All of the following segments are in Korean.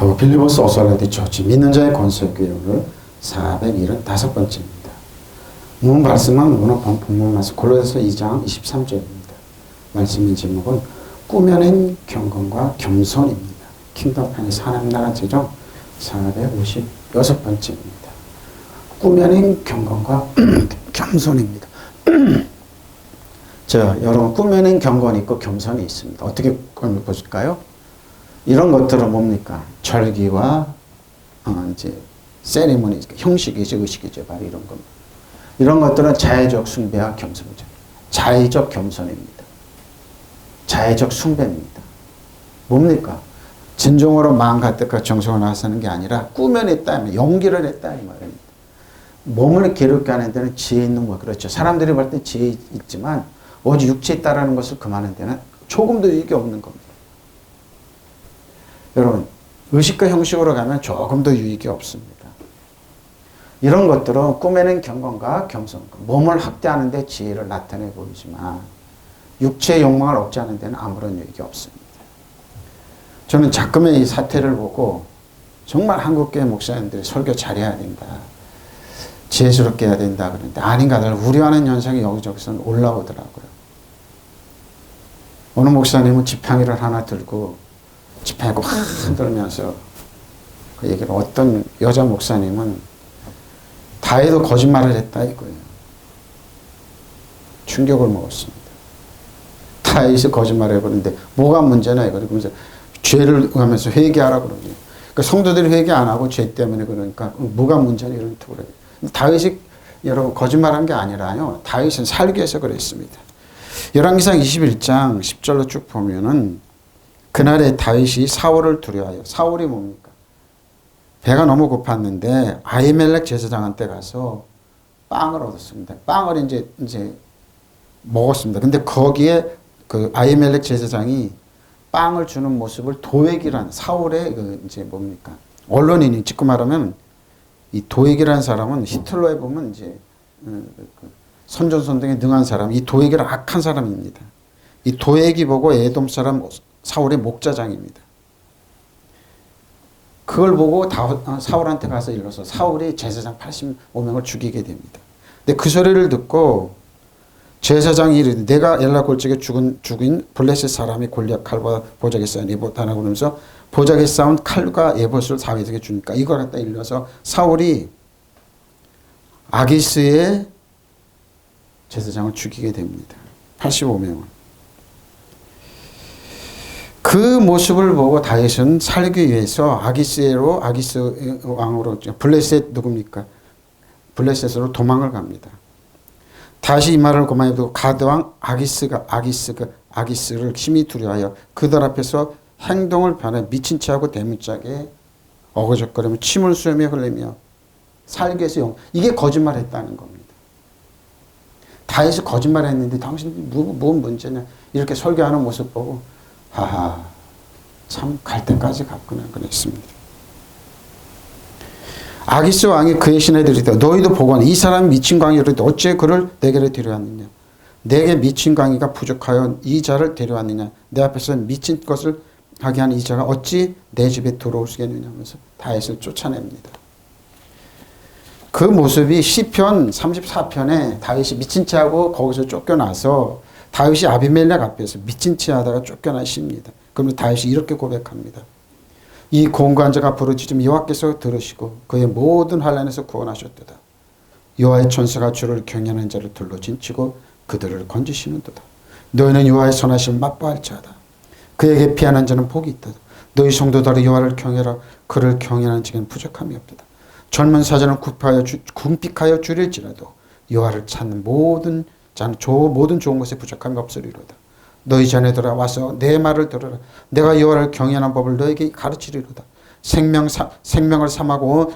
그 빌리버스 오설라디 처치 믿는 자의 건설 교육을 475번째입니다. 문 말씀은 오늘 본문 말씀 골로새서 2장 23절입니다. 말씀의 제목은 꾸며낸 경건과 겸손입니다. 킹덤 안에서 하나님 나라 제정 456번째입니다. 꾸며낸 경건과 겸손입니다. 자, 여러분 꾸며낸 경건이 있고 겸손이 있습니다. 어떻게 보실까요? 이런 것들은 뭡니까? 절기와 이제 세리머니, 형식이죠, 의식이죠, 바로 이런 겁니다. 이런 것들은 자의적 숭배와 겸손이죠. 자의적 겸손입니다. 자의적 숭배입니다. 뭡니까? 진정으로 마음 가득하고 정성을 다하는 게 아니라 꾸며냈다, 연기를 했다 이 말입니다. 몸을 기르게 하는 데는 지혜 있는 거 그렇죠. 사람들이 볼 때 지혜 있지만 오직 육체에 따르는 것을 금하는 데는 조금도 유익이 없는 겁니다. 여러분, 의식과 형식으로 가면 조금도 유익이 없습니다. 이런 것들은 꾸며낸 경건과 겸손, 몸을 확대하는 데 지혜를 나타내 보이지만 육체의 욕망을 억제하는 데는 아무런 유익이 없습니다. 저는 자금의 이 사태를 보고 정말 한국교회 목사님들이 설교 잘해야 된다, 지혜스럽게 해야 된다 그러는데 아닌가를 우려하는 현상이 여기저기서 올라오더라고요. 어느 목사님은 지팡이를 하나 들고 지팡이를 확 흔들면서 그 얘기를, 어떤 여자 목사님은 다 해도 거짓말을 했다 이거예요. 충격을 먹었습니다. 다 해서 거짓말을 해버리는데 뭐가 문제나 이거를. 그러면서 죄를 하면서 회개하라 그러죠. 그러니까 성도들이 회개 안 하고 죄 때문에 그러니까 뭐가 문제나 이런 투구를 해요. 다윗이 여러분 거짓말한 게 아니라요. 다윗은 살기 위해서 그랬습니다. 열왕기상 21장 10절로 쭉 보면은 그날에 다윗이 사울을 두려워하여, 사울이 뭡니까? 배가 너무 고팠는데 아히멜렉 제사장한테 가서 빵을 얻었습니다. 빵을 이제 먹었습니다. 근데 거기에 그 아히멜렉 제사장이 빵을 주는 모습을 도액이란, 사울의 그 이제 뭡니까? 언론인이 직구 말하면 이 도액이라는 사람은 히틀러에 보면 이제 선전선동에 능한 사람, 이 도액이란 악한 사람입니다. 이 도액이 보고 에돔 사람 사울의 목자장입니다. 그걸 보고 사울한테 가서 일러서 사울이 제사장 85명을 죽이게 됩니다. 근데 그 소리를 듣고 제사장이 이르되 내가 엘라 골짜기에 죽인 블레셋 사람이 골리앗 칼과 보자기에 쌓인 에봇 하나 그러면서 보자기에 쌓은 칼과 에봇을 다윗에게 주니까 이걸 갖다 일러서 사울이 아기스의 제사장을 죽이게 됩니다. 85명을. 그 모습을 보고 다윗은 살기 위해서 아기스 왕으로, 블레셋 누굽니까? 블레셋으로 도망을 갑니다. 다시 이 말을 고만해도 가드왕 아기스를 심히 두려워하여 그들 앞에서 행동을 변해 미친 체하고 대문짝에 어거적거리며 침을 쏘며 흘리며 살기 위해서 이게 거짓말했다는 겁니다. 다윗이 거짓말했는데 당신 뭔 문제냐 이렇게 설교하는 모습 보고 하하 참 갈 때까지 갔구나 그랬습니다. 아기스 왕이 그의 신하들이 너희도 보거나 이 사람이 미친 광이로되 어찌 그를 내게로 데려왔느냐. 내게 미친 광이가 부족하여 이 자를 데려왔느냐. 내 앞에서 미친 것을 하게 하는 이 자가 어찌 내 집에 들어올 수 있겠느냐 하면서 다윗을 쫓아냅니다. 그 모습이 시편 34편에 다윗이 미친 체하고 거기서 쫓겨나서 다윗이 아비멜렉 앞에서 미친 체하다가 쫓겨나십니다. 그러면 다윗이 이렇게 고백합니다. 이 공고한 자가 부르짖음 여호와께서 들으시고 그의 모든 환난에서 구원하셨도다. 여호와의 천사가 주를 경외하는 자를 둘러 진치고 그들을 건지시는도다. 너희는 여호와의 선하심을 맛보할지어다. 그에게 피하는 자는 복이 있다. 너희 성도들이 여호와를 경외하라. 그를 경외하는 자에게는 부족함이 없다. 젊은 사자는 궁핍하여 줄일지라도 여호와를 찾는 모든 자는 모든 좋은 것에 부족함이 없으리로다. 너희 자녀들아 와서 내 말을 들으라. 내가 여호와를 경외하는 법을 너에게 가르치리로다. 생명을 삼하고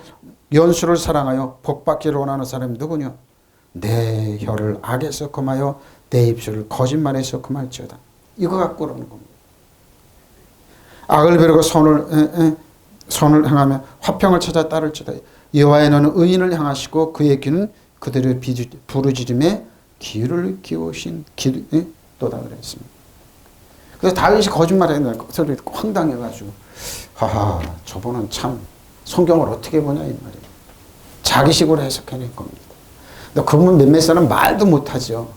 연수를 사랑하여 복받기를 원하는 사람이 누구냐? 내 혀를 악에서 금하여 내 입술을 거짓말에서 금할지어다. 이거 갖고 그러는 겁니다. 악을 베르고 선을 행하며 화평을 찾아 따를지어다. 여호와의 너는 의인을 향하시고 그의 귀는 그들의 부르짖음에 귀를 기우신 도다 그랬습니다. 그래서 다윗이 거짓말했는 소리를 듣고 황당해가지고 하하, 저분은 참 성경을 어떻게 보냐 이 말이에요. 자기식으로 해석해낸 겁니다. 근데 그분 몇몇 사람 말도 못하죠.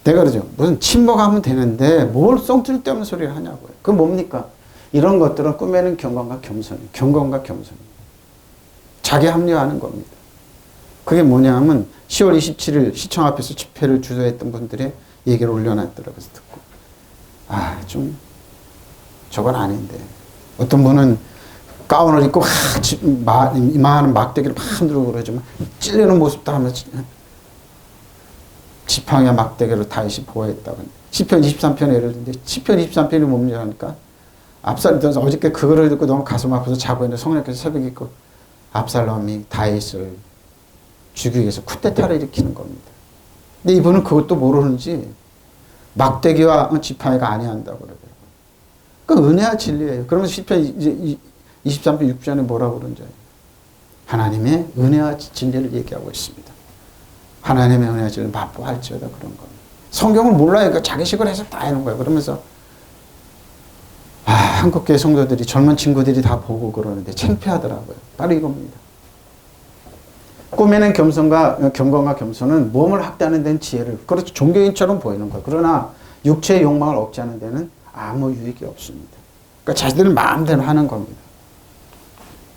내가 그러죠. 무슨 침묵하면 되는데 뭘 썽쓸 데 없는 소리를 하냐고요. 그 뭡니까? 이런 것들은 꾸며낸 경건과 겸손이에요. 경건과 겸손. 자기 합리화하는 겁니다. 그게 뭐냐면 10월 27일 시청 앞에서 집회를 주도했던 분들의 얘기를 올려놨더라고요. 그래서 듣고 좀 저건 아닌데 어떤 분은 가운을 입고 이만한 막대기를 막 흔들고 그러지만 찔리는 모습도 하면서 지팡이와 막대기로 다윗이 보호했다고. 시편 23편에 예를 들는데 시편 23편이 뭡니까 하니까 압살롬 어저께 그거를 듣고 너무 가슴 아파서 자고 있는데 성령께서 새벽에 있고 압살롬이 다윗을 죽이기 위해서 쿠데타를 일으키는 겁니다. 근데 이분은 그것도 모르는지 막대기와 지팡이가 아니한다고 그러더라고요. 그 은혜와 진리예요. 그러면서 시편 23편 6절에 뭐라고 그런지 하나님의 은혜와 진리를 얘기하고 있습니다. 하나님의 은혜와 진리를 맛보할지어다 그런 겁니다. 성경을 몰라요. 그러니까 자기식으로 해서 다 해놓은 거예요. 그러면서 한국교회 성도들이 젊은 친구들이 다 보고 그러는데 창피하더라고요. 바로 이겁니다. 꾸며낸 겸손과 경건과 겸손은 몸을 확대하는 데는 지혜를 그렇죠. 종교인처럼 보이는 거예요. 그러나 육체의 욕망을 억제하는 데는 아무 유익이 없습니다. 그러니까 자신들 마음대로 하는 겁니다.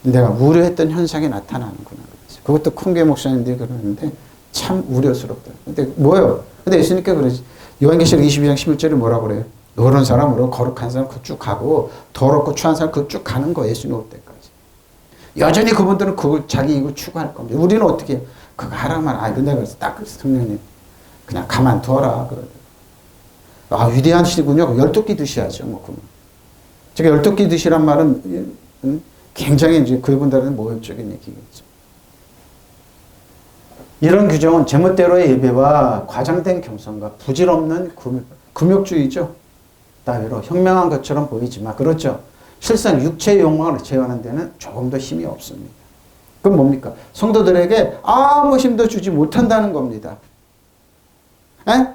내가 우려했던 현상이 나타나는구나. 그것도 콩게 목사님들이 그러는데 참 우려스럽다. 근데 뭐예요? 근데 예수님께 그러지. 요한계시록 22장 11절에 뭐라고 그래요? 그런 사람으로 거룩한 사람 그쭉 가고 더럽고 추한 사람 그쭉 가는 거예요. 예수님 올 때까지. 여전히 그분들은 그걸 자기 이익을 추구할 겁니다. 우리는 어떻게 해요? 그거 하라면 근데 그래서 딱 그래서 성령님 그냥 가만둬라 그러더라고요. 위대한 시군요. 열두끼 드셔야죠. 뭐 그러면. 제가 열두끼 드시란 말은 굉장히 이제 그분들은 모욕적인 얘기겠죠. 이런 규정은 제멋대로의 예배와 과장된 겸손과 부질없는 금욕주의죠. 따위로 현명한 것처럼 보이지만 그렇죠. 실상 육체의 욕망을 제어하는 데는 조금 더 힘이 없습니다. 그럼 뭡니까? 성도들에게 아무 힘도 주지 못한다는 겁니다. 에?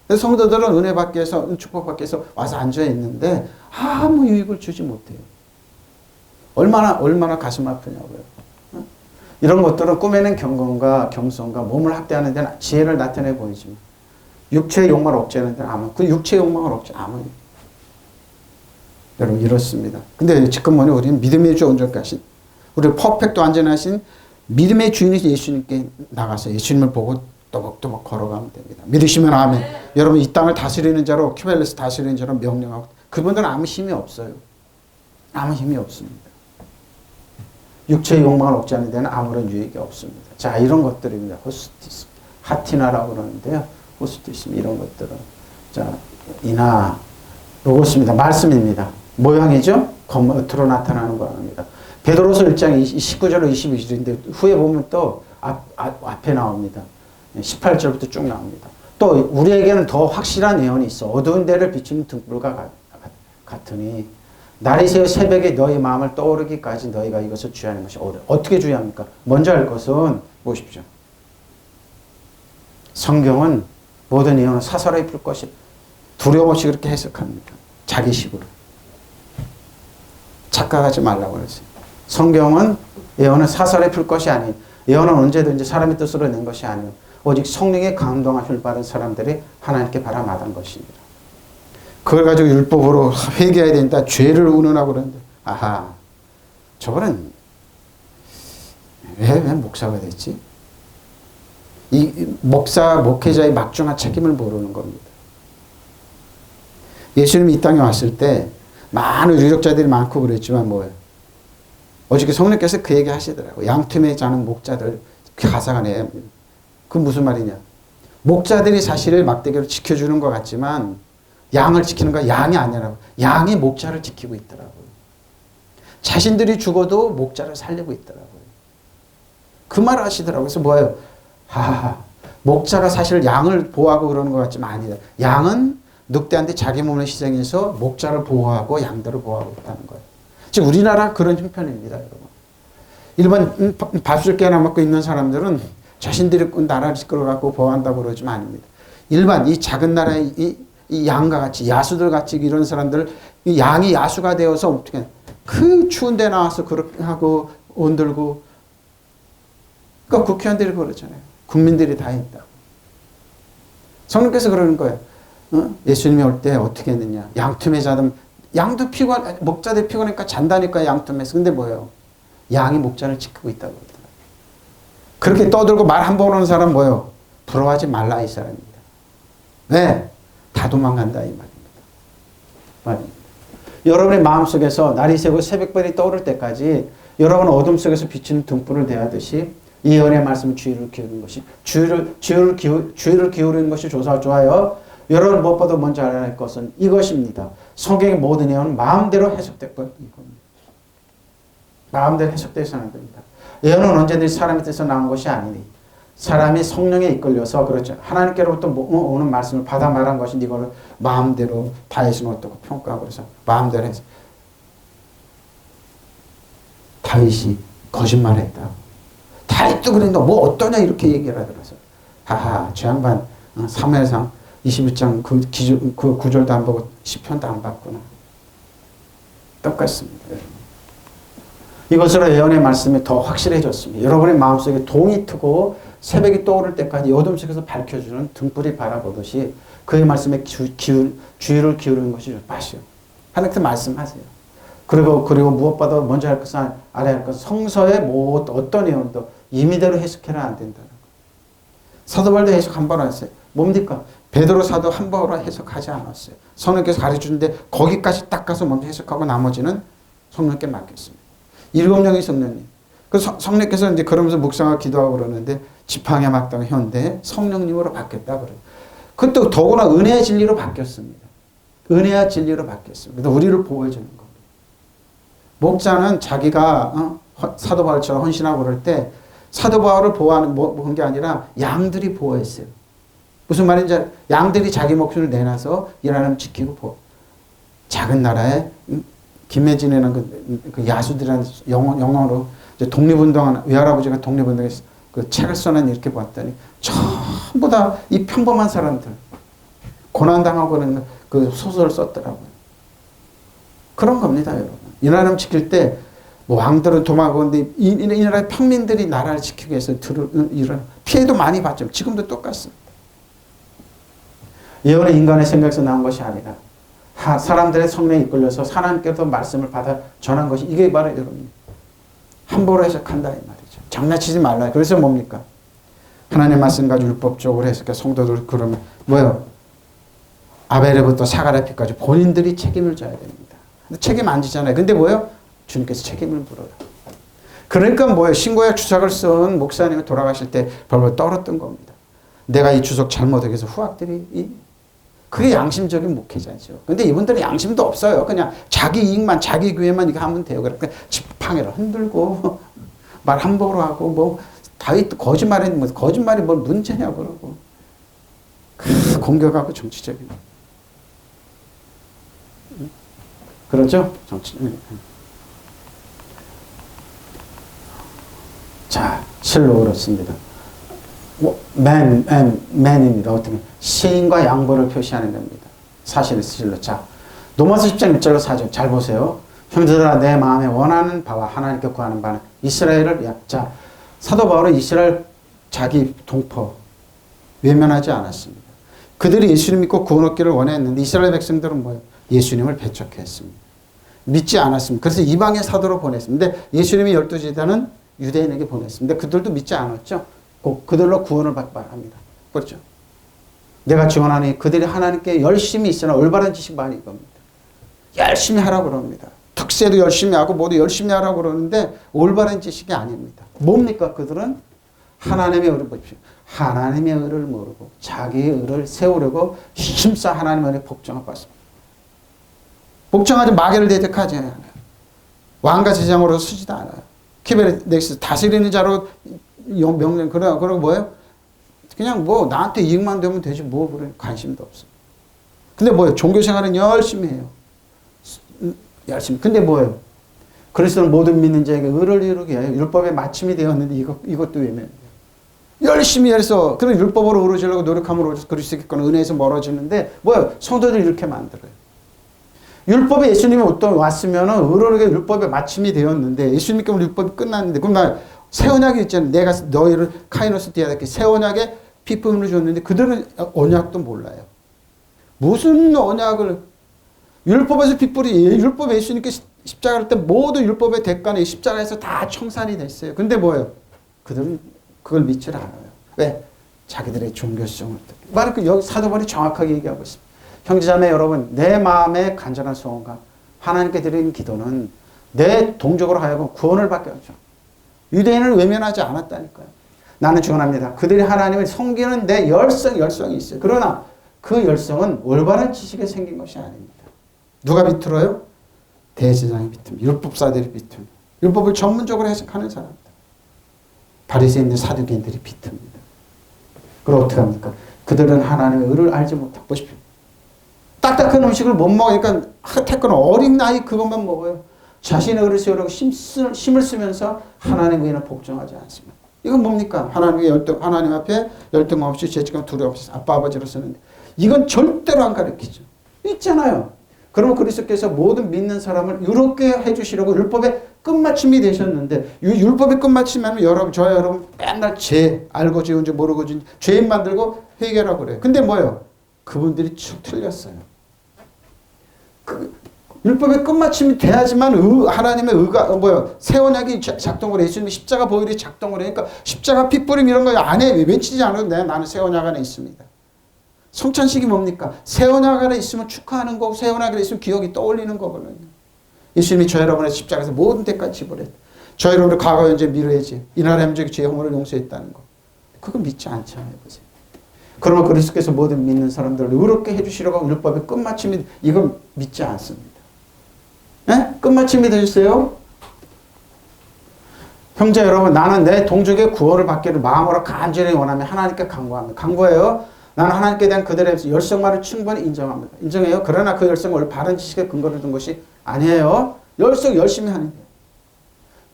그래서 성도들은 은혜 받기 위해서 축복 받기 위해서 와서 앉아 있는데 아무 유익을 주지 못해요. 얼마나 가슴 아프냐고요. 이런 것들은 꾸며낸 경건과 겸손과 몸을 확대하는 데는 지혜를 나타내 보이지만 육체의 욕망을 억제하는 데는 그 육체의 욕망을 억제하면 여러분 이렇습니다. 근데 지금 뭐냐 우리는 믿음의 주 온전하신 우리 퍼펙트 완전하신 믿음의 주인이신 예수님께 나가서 예수님을 보고 또박또박 걸어가면 됩니다. 믿으시면 아멘. 여러분 이 땅을 다스리는 자로 큐벨레스 다스리는 자로 명령하고 그분들은 아무 힘이 없어요. 아무 힘이 없습니다. 육체의 욕망을 억제하는 데는 아무런 유익이 없습니다. 자 이런 것들입니다. 호스티스 하티나라고 그러는데요. 호스티스 이런 것들은 자 이나 로고스입니다. 말씀입니다. 모양이죠? 겉으로 나타나는 거랍니다. 베드로서 1장 19절로 22절인데 후에 보면 또 앞에 나옵니다. 18절부터 쭉 나옵니다. 또 우리에게는 더 확실한 예언이 있어. 어두운 데를 비추는 등불과 같으니 날이 새어 새벽에 너희 마음을 떠오르기까지 너희가 이것을 주의하는 것이 어떻게 주의합니까? 먼저 할 것은 보십시오. 성경은 모든 예언은 사설에 풀 것이 두려움 없이 그렇게 해석합니다. 자기식으로. 착각하지 말라고 그랬어요. 성경은 예언은 사설에 풀 것이 아닌 예언은 언제든지 사람의 뜻으로 낸 것이 아니고 오직 성령의 감동하심을 받은 사람들이 하나님께 바라마단 것입니다. 그걸 가지고 율법으로 회개해야 된다. 죄를 운운하고 그러는데 저거는 왜 목사가 됐지? 이 목회자의 막중한 책임을 모르는 겁니다. 예수님이 이 땅에 왔을 때 많은 유력자들이 많고 그랬지만 뭐예요? 어저께 성령께서 그 얘기 하시더라고요. 양틈에 자는 목자들 가사가 내요. 그 무슨 말이냐? 목자들이 사실 막대기로 지켜주는 것 같지만 양을 지키는 건 양이 아니라고. 양이 목자를 지키고 있더라고요. 자신들이 죽어도 목자를 살리고 있더라고요. 그 말을 하시더라고요. 그래서 뭐예요? 목자가 사실 양을 보호하고 그러는 것 같지만 아니다. 양은 늑대한테 자기 몸을 희생해서 목자를 보호하고 양들을 보호하고 있다는 거예요. 지금 우리나라 그런 형편입니다, 여러분. 일반 밥줄 깨나 먹고 있는 사람들은 자신들이 나라를 이끌어갖고 보호한다고 그러지만 아닙니다. 일반 이 작은 나라의 이 이 양과 같이 야수들 같이 이런 사람들 이 양이 야수가 되어서 어떻게 그 추운 데 나와서 그렇게 하고 온들고 그러니까 국회의원들이 그러잖아요. 국민들이 다 했다. 성령께서 그러는 거예요. 예수님이 올 때 어떻게 했느냐. 양틈에 자든 양도 목자들 피곤하니까 잔다니까 양틈에서. 근데 뭐예요? 양이 목자를 지키고 있다고 그러더라고요. 그렇게 떠들고 말 한 번 하는 사람 뭐예요? 부러워하지 말라 이 사람입니다. 왜? 다 도망간다 이 말입니다. 여러분의 마음속에서 날이 새고 새벽별이 떠오를 때까지 여러분 어둠 속에서 비치는 등불을 대하듯이 이 예언의 말씀 주의를 기울이는 것이 주의를 기울이는 것이 좋아요. 여러분 무엇보다 먼저 알아야 할 것은 이것입니다. 성경의 모든 예언은 마음대로 해석될 겁니다. 마음대로 해석돼서는 안 됩니다. 예언은 언제든지 사람의 뜻에서 나온 것이 아니니 사람이 성령에 이끌려서 그렇죠. 하나님께로부터 오는 말씀을 받아 말한 것이 이거를 마음대로 다윗은 어떻고 평가하고 그래서 마음대로 해서 다윗이 거짓말했다. 다윗도 그랬는데 뭐 어떠냐 이렇게 얘기를 하더라고요. 하하 저 양반 사무엘상 21장 그 구절도 안 보고 시편도 안 봤구나. 똑같습니다. 이것으로 예언의 말씀이 더 확실해졌습니다. 여러분의 마음속에 동이 트고 새벽이 떠오를 때까지 어둠 속에서 밝혀주는 등불이 바라보듯이 그의 말씀에 주의를 기울이는 것이 맞아요. 하나님께서 말씀하세요. 그리고 무엇보다 먼저 할 것은 알아야 할 것은 성서의 어떤 예언도 임의대로 해석해는 안 된다는 거예요. 사도 바울도 해석 한 번 했어요. 뭡니까? 베드로 사도 한 번으로 해석하지 않았어요. 성령께서 가르쳐주는데 거기까지 딱 가서 먼저 해석하고 나머지는 성령께 맡겼습니다. 7명의 성령님. 그래서 성령께서 이제 그러면서 묵상하고 기도하고 그러는데 지팡이 막당 현대 성령님으로 바뀌었다 그래요. 그것도 더구나 은혜의 진리로 바뀌었습니다. 은혜와 진리로 바뀌었습니다. 그래서 우리를 보호해주는 겁니다. 목자는 자기가 사도 바울처럼 헌신하고 그럴 때 사도 바울을 보호하는 게 아니라 양들이 보호했어요. 무슨 말인지 양들이 자기 목숨을 내놔서 이 나라를 지키고 작은 나라에 김해진에는 그 야수들이라는 영어로 독립운동하는 외할아버지가 독립운동에서 그 책을 써낸 이렇게 봤더니 전부 다 이 평범한 사람들 고난당하고 그러는 그 소설을 썼더라고요. 그런 겁니다, 여러분. 이 나라를 지킬 때 뭐 왕들은 도망가는데 이 나라의 평민들이 나라를 지키기 위해서 이런 피해도 많이 봤죠. 지금도 똑같습니다. 예언은 인간의 생각에서 나온 것이 아니라 사람들의 성령에 이끌려서 하나님께서 말씀을 받아 전한 것이 이게 바로 여러분 함부로 해석한다 이 말이죠. 장난치지 말라. 그래서 뭡니까? 하나님의 말씀 가지고 율법적으로 해석해 성도들 그러면 뭐예요? 아벨에부터 사가랴 피까지 본인들이 책임을 져야 됩니다. 근데 책임 안 지잖아요. 근데 뭐예요? 주님께서 책임을 물어라. 그러니까 뭐예요? 신고약 주석을 쓴 목사님이 돌아가실 때 벌벌 떨었던 겁니다. 내가 이 주석 잘못하게 해서 후학들이 그게 양심적인 목회자죠. 근데 이분들은 양심도 없어요. 그냥 자기 이익만 자기 교회만 이거 하면 돼요. 그러니까 지팡이를 흔들고 말 함부로 하고 뭐 다윗도 거짓말했는데 거짓말이 뭘 문제냐고 그러고 공격하고 정치적인 그렇죠? 정치. 자, 실로 그렇습니다. man입니다. 어떻게 시인과 양보를 표시하는 겁니다. 사실의 실로. 자, 로마서 10장 1절로 4절 잘 보세요. 형제들아 내 마음에 원하는 바와 하나님께 구하는 바는 이스라엘을 자 사도 바울은 이스라엘 자기 동포 외면하지 않았습니다. 그들이 예수님 믿고 구원 얻기를 원했는데 이스라엘 백성들은 뭐예요? 예수님을 배척했습니다. 믿지 않았습니다. 그래서 이방의 사도로 보냈습니다. 근데 예수님이 12제자는 유대인에게 보냈습니다. 그들도 믿지 않았죠. 그들로 구원을 바랍니다. 그렇죠. 내가 지원하니 그들이 하나님께 열심히 있으나 올바른 지식 많이 겁니다. 열심히 하라고 그럽니다. 특세도 열심히 하고 모두 열심히 하라고 그러는데 올바른 지식이 아닙니다. 뭡니까? 그들은 하나님의 의를 보십시오. 하나님의 의를 모르고 자기의 의를 세우려고 힘써 하나님의 의를 복종하고 왔습니다. 복종하지 마귀를 대적하지 않아요. 왕과 제장으로 쓰지도 않아요. 키베르넥스 다스리는 자로 명령 그러고 뭐예요? 그냥 뭐 나한테 이익만 되면 되지 뭐 그래 관심도 없어. 근데 뭐예요? 종교 생활은 열심히 해요. 열심히. 근데 뭐예요? 그리스도는 모든 믿는 자에게 의를 이루게 해요. 율법의 마침이 되었는데 이것도 외면해요. 열심히 해서 그런 율법으로 이루어지려고 노력함으로 그럴 수 있겠거나 은혜에서 멀어지는데 뭐예요? 성도들이 이렇게 만들어요. 율법에 예수님이 어떤 왔으면은 의로하게 율법에 마침이 되었는데 예수님께 율법이 끝났는데 그럼 새 언약이 있잖아요. 내가 너희를 카이노스 디아다케 새 언약에 피품을 줬는데 그들은 언약도 몰라요. 무슨 언약을 율법에서 핏불이 율법에 예수님께 십자가를 때 모두 율법의 대가는 십자가에서 다 청산이 됐어요. 근데 뭐예요? 그들은 그걸 믿지 않아요. 왜? 자기들의 종교성을. 말은 여기 사도 바울이 정확하게 얘기하고 있습니다. 형제자매 여러분, 내 마음의 간절한 소원과 하나님께 드리는 기도는 내 동족으로 하여금 구원을 받게 하죠. 유대인을 외면하지 않았다니까요. 나는 축원합니다. 그들이 하나님을 섬기는 내 열성이 있어요. 그러나 그 열성은 올바른 지식에 생긴 것이 아닙니다. 누가 비틀어요? 대제사장이 비틀어요. 율법사들이 비틀어요. 율법을 전문적으로 해석하는 사람들. 바리새인들 사두개인들이 비틀입니다. 그럼 어떻게 합니까? 그들은 하나님의 의를 알지 못하고 보십시오. 딱딱한 음식을 못 먹으니까 택거나 어린 나이 그것만 먹어요. 자신의 의를 세우려고 힘을 쓰면서 하나님의 의는 복종하지 않습니다. 이건 뭡니까? 하나님 앞에 열등 없이 죄책감 두려움 없이 아빠 아버지로 쓰는데 이건 절대로 안 가르치죠. 있잖아요. 그러면 그리스도께서 모든 믿는 사람을 이렇게 해주시려고 율법의 끝마침이 되셨는데 율법의 끝마침이면 여러분 맨날 죄 알고 지은지 모르고 지은지 죄인 만들고 회개라고 그래요. 근데 뭐예요? 그분들이 쭉 틀렸어요. 율법의 끝마침이 돼야지만 하나님의 의가 새 언약이 작동을 해. 예수님이 십자가 보혈이 작동을 하니까 십자가 핏부림 이런 거 안에 외치지 않아도 나는 새 언약 안에 있습니다. 성찬식이 뭡니까? 새 언약 안에 있으면 축하하는 거고 새 언약 안에 있으면 기억이 떠올리는 거거든요. 예수님이 저 여러분의 십자가에서 모든 때까지 지불했다. 저 여러분의 과거 현재 미래지 이 나라의 함정이 죄 허물을 용서했다는 거. 그거 믿지 않잖아요. 보세요. 그러면 그리스도께서 모든 믿는 사람들을 의롭게 해주시려고 율법의 끝마침이 이건 믿지 않습니다. 네? 끝마침이 되셨어요? 형제 여러분, 나는 내 동족의 구원을 받기를 마음으로 간절히 원하며 하나님께 간구합니다. 간구해요. 나는 하나님께 대한 그들의 열성만을 충분히 인정합니다. 인정해요. 그러나 그 열성을 바른 지식에 근거를 둔 것이 아니에요. 열성 열심히 하는 거예요.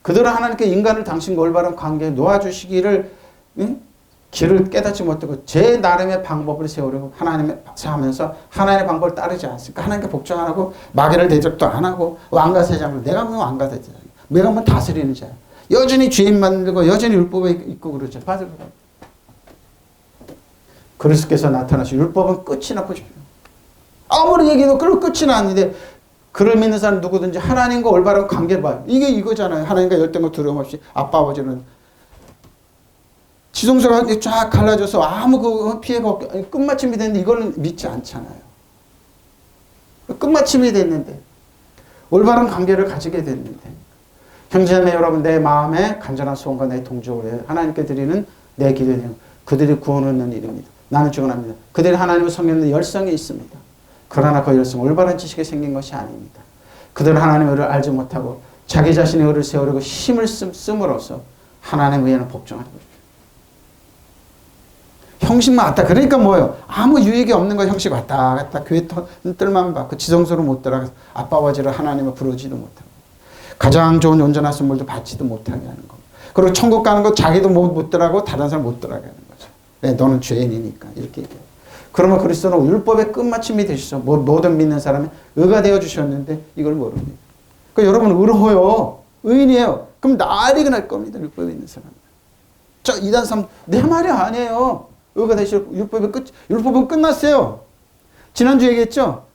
그들은 하나님께 인간을 당신과 올바른 관계에 놓아주시기를 길을 깨닫지 못하고 제 나름의 방법을 세우려고 하나님의 하면서 하나님의 방법을 따르지 않습니까? 하나님께 복종 안 하고 마귀를 대적도 안 하고 왕가세자로 내가 뭐 왕가세자 내가 뭐 다스리는 자야. 여전히 죄인 만들고 여전히 율법에 있고 그러죠. 맞아요. 그리스도께서 나타나시 율법은 끝이 나고 싶어요. 아무리 얘기해도 끝이 나는데 그를 믿는 사람 누구든지 하나님과 올바른 관계를 봐요. 이게 이거잖아요. 하나님과 열등과 두려움 없이 아빠 아버지는 지성소가 쫙 갈라져서 아무 그 피해가 없게 끝마침이 됐는데 이거는 믿지 않잖아요. 끝마침이 됐는데 올바른 관계를 가지게 됐는데 형제자매 여러분 내 마음에 간절한 소원과 내 동족을 하나님께 드리는 내 기도는 그들이 구원을 얻는 일입니다. 나는 축원합니다. 그들이 하나님을 섬기는 열성이 있습니다. 그러나 그 열성은 올바른 지식에 생긴 것이 아닙니다. 그들은 하나님의 의를 알지 못하고 자기 자신의 의를 세우려고 힘을 씀으로써 하나님의 의에는 복종하는 거죠. 형식만 왔다. 그러니까 뭐예요? 아무 유익이 없는 거 형식 왔다 갔다 교회 뜰만 받고 지성소로 못 들어가서 아빠 아버지를 하나님을 부르지도 못하고 가장 좋은 온전한 선물도 받지도 못하게 하는 거. 그리고 천국 가는 거 자기도 못 들어가고 다른 사람 못 들어가게 하는 거죠. 왜? 너는 죄인이니까 이렇게 얘기해요. 그러면 그리스도는 율법의 끝마침이 되시죠. 모든 믿는 사람이 의가 되어 주셨는데 이걸 모릅니다. 그러니까 여러분 의로워요. 의인이에요. 그럼 난리가 날 겁니다. 율법에 있는 사람. 저 2단 3 내 말이 아니에요. 의가 되시고 율법은 끝났어요. 지난주 얘기했죠.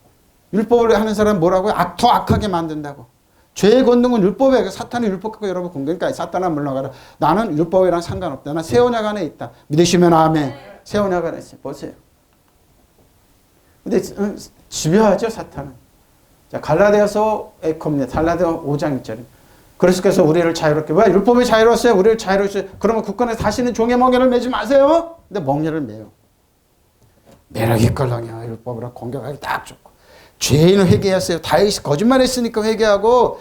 율법을 하는 사람 뭐라고요? 더 악하게 만든다고. 죄의 권능은 율법에 사탄이 율법 갖고 여러분 공격니까 사탄아 물러가라. 나는 율법이랑 상관없다. 나는 새 언약 안에 있다. 믿으시면 아멘. 새 언약 안에 있어요. 보세요. 근데 집요하죠 사탄은. 자 갈라디아서의 겁니다. 갈라디아 5장 1절에 그리스도께서 우리를 자유롭게 왜 율법이 자유로웠어요? 우리를 자유로웠어요. 그러면 국가에 다시는 종의 멍에를 매지 마세요. 근데 멍에를 매요. 매력이 걸렁이야. 율법으로 공격하기 딱 좋고 죄인은 회개하세요. 다윗이 거짓말했으니까 회개하고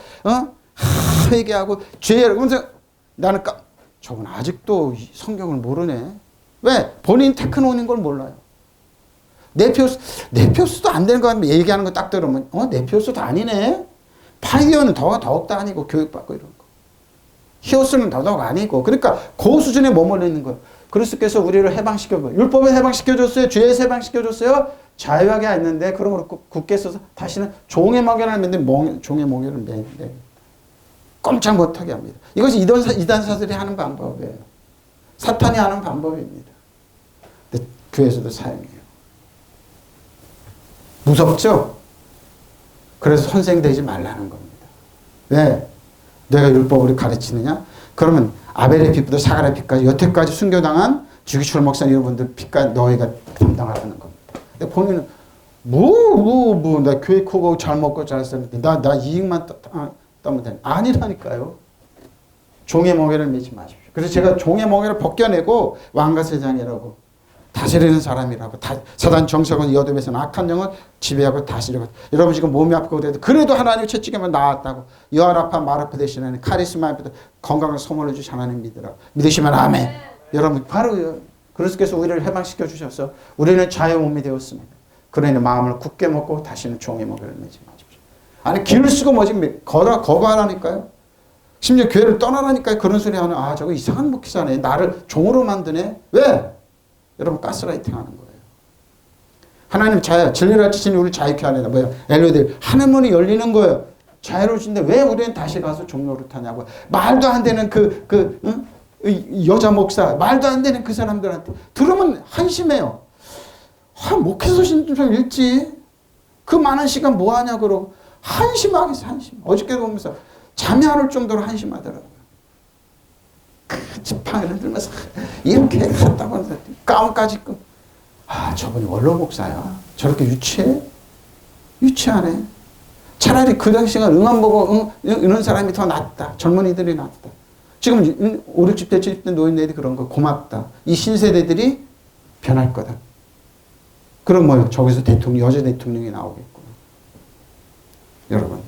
회개하고 그러면서 나는 저분 아직도 성경을 모르네. 왜? 본인 테크노인 걸 몰라요. 네피오스도 안 되는 거 같으면 얘기하는 거 딱 들으면 네피오스도 아니네. 파이어는 더욱더 아니고 교육받고 이런 거. 히오스는 더더욱 아니고 그러니까 그 수준에 머물러 있는 거예요. 그리스도께서 우리를 해방시켜줘요. 율법을 해방시켜줬어요. 죄에서 해방시켜줬어요. 자유하게 했는데 그러므로 굳게 서서 다시는 종의 멍에를 매는데 종의 멍에를 매는데 꼼짝 못하게 합니다. 이것이 이단사들이 하는 방법이에요. 사탄이 하는 방법입니다. 근데 교회에서도 사용해요. 무섭죠? 그래서 선생되지 말라는 겁니다. 왜? 내가 율법으로 가르치느냐? 그러면 아벨의 핏부터 사갈의 핏까지 여태까지 순교당한 주기철 목사 여러분들 핏까지 너희가 담당하라는 겁니다. 근데 본인은 나 교회 크고 잘 먹고 잘 사는데 나 이익만 따면 되는 아니라니까요. 종의 멍에를 매지 마십시오. 그래서 제가 종의 멍에를 벗겨내고 왕과 세상이라고 다스리는 사람이라고 사단 정석은 여덟에서는 악한 영을 지배하고 다스리고 여러분 지금 몸이 아프고 그래도 하나님 채찍에만 나왔다고 여아라파 마라파 대신에 카리스마에부터 건강을 소문을 주시 하나님 믿으시면 아멘. 여러분 바로 그리스도께서 우리를 해방시켜 주셔서 우리는 자유 몸이 되었습니다. 그러니 마음을 굳게 먹고 다시는 종의 멍에를 매지 마십시오. 아니 길을 쓰고 뭐지 거부하라니까요. 심지어 교회를 떠나라니까요. 그런 소리 하는 저거 이상한 목사네. 나를 종으로 만드네. 왜? 여러분 가스라이팅 하는 거예요. 하나님 진리를 지신 우리 자유케 하려다 뭐야? 엘로들 하늘문이 열리는 거예요. 자유로우신데 왜 우리는 다시 가서 종로를 하냐고. 말도 안 되는 여자 목사 말도 안 되는 그 사람들한테 들으면 한심해요. 목회서 좀 읽지. 그 많은 시간 뭐 하냐 그러고 한심하겠어 한심. 어저께도 보면서 잠이 안 올 정도로 한심하더라고요. 지팡이를 들면서 이렇게 했다고 가운까지 입고 저분이 원로 목사야. 저렇게 유치하네. 차라리 그 당시가 응안 보고 이런 사람이 더 낫다. 젊은이들이 낫다. 지금 5, 60대 70대 노인네들이 그런 거 고맙다. 이 신세대들이 변할 거다. 그럼 뭐요? 저기서 여자 대통령이 나오겠구나. 여러분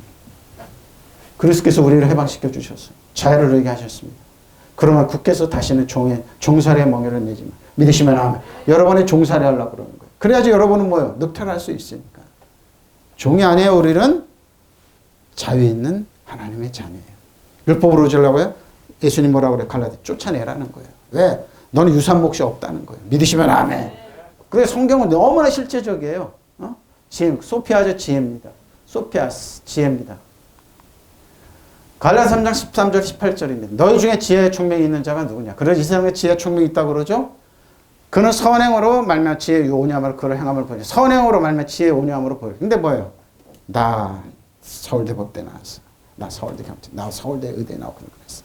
그리스도께서 우리를 해방시켜 주셨어요. 자유를 누리게 하셨습니다. 그러면 국께서 다시는 종살이의 멍에를 내지만 믿으시면 아멘. 여러분의 종살이 하려고 그러는 거예요. 그래야지 여러분은 뭐요? 늑탈할 수 있으니까. 종이 아니에요. 우리는 자유에 있는 하나님의 자녀예요. 율법으로 주려고요? 예수님 뭐라고 그래? 갈라디 쫓아내라는 거예요. 왜? 너는 유산 몫이 없다는 거예요. 믿으시면 아멘. 그래 성경은 너무나 실제적이에요. 소피아저 지혜입니다. 소피아스 지혜입니다. 갈라디아 3장 13절 18절입니다. 너희 중에 지혜 총명이 있는 자가 누구냐? 그래서 이 세상에 지혜 총명이 있다고 그러죠? 그는 선행으로 말미암아 지혜의 온유함을 그를 행함을 보여. 선행으로 말미암아 지혜의 온유함으로 보여. 근데 뭐예요? 나 서울대 법대 나왔어. 나 서울대 경찰. 나 서울대 의대 나오고 그랬어.